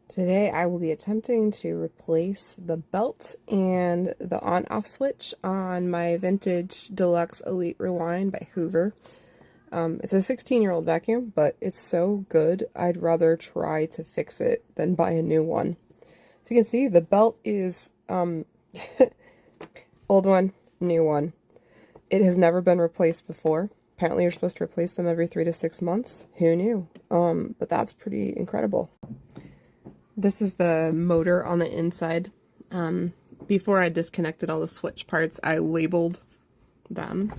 Today I will be attempting to replace the belt and the on-off switch on my vintage Deluxe Elite Rewind by Hoover. It's a 16-year-old vacuum, but it's so good I'd rather try to fix it than buy a new one. So you can see the belt is old one, new one. It has never been replaced before. Apparently you're supposed to replace them every 3 to 6 months. Who knew? But that's pretty incredible. This is the motor on the inside. Before I disconnected all the switch parts, I labeled them.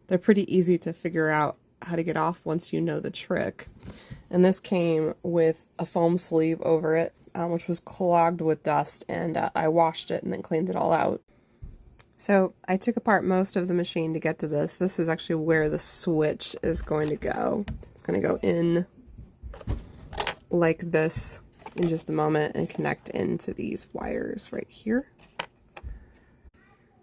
They're pretty easy to figure out how to get off once you know the trick. And this came with a foam sleeve over it, which was clogged with dust, and I washed it and then cleaned it all out. So I took apart most of the machine to get to this. This is actually where the switch is going to go. It's going to go in like this in just a moment and connect into these wires right here.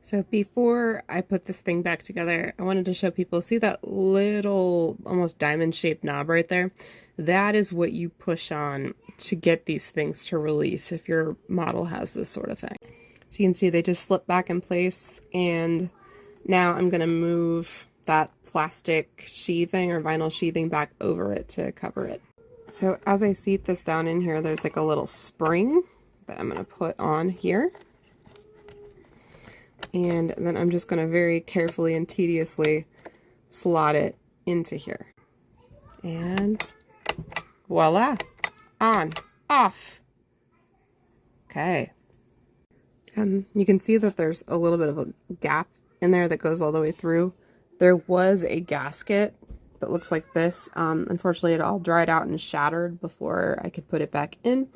So before I put this thing back together, I wanted to show people, see that little almost diamond shaped knob right there? That is what you push on to get these things to release if your model has this sort of thing. So you can see they just slip back in place, and now I'm going to move that plastic sheathing or vinyl sheathing back over it to cover it. So as I seat this down in here, there's like a little spring that I'm going to put on here. And then I'm just going to very carefully and tediously slot it into here. And voila! On, off! Okay. You can see that there's a little bit of a gap in there that goes all the way through. There was a gasket that looks like this. Unfortunately, it all dried out and shattered before I could put it back in.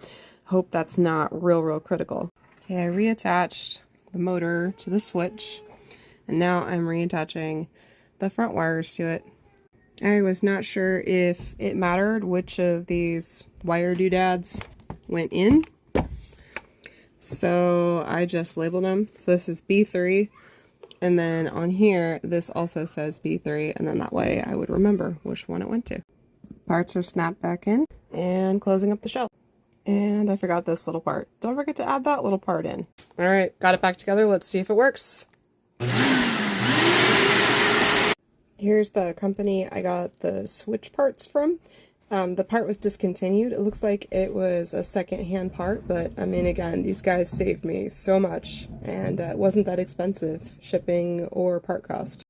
Hope that's not real critical. Okay, I reattached the motor to the switch, and now I'm reattaching the front wires to it. I was not sure if it mattered which of these wire doodads went in, so I just labeled them. So this is B3, and then on here this also says B3, and then that way I would remember which one it went to. Parts are snapped back in, and closing up the shelf. And I forgot this little part. Don't forget to add that little part in. Alright, got it back together. Let's see if it works. Here's the company I got the switch parts from. The part was discontinued. It looks like it was a second-hand part, but I mean, again, these guys saved me so much, and it wasn't that expensive, shipping or part cost.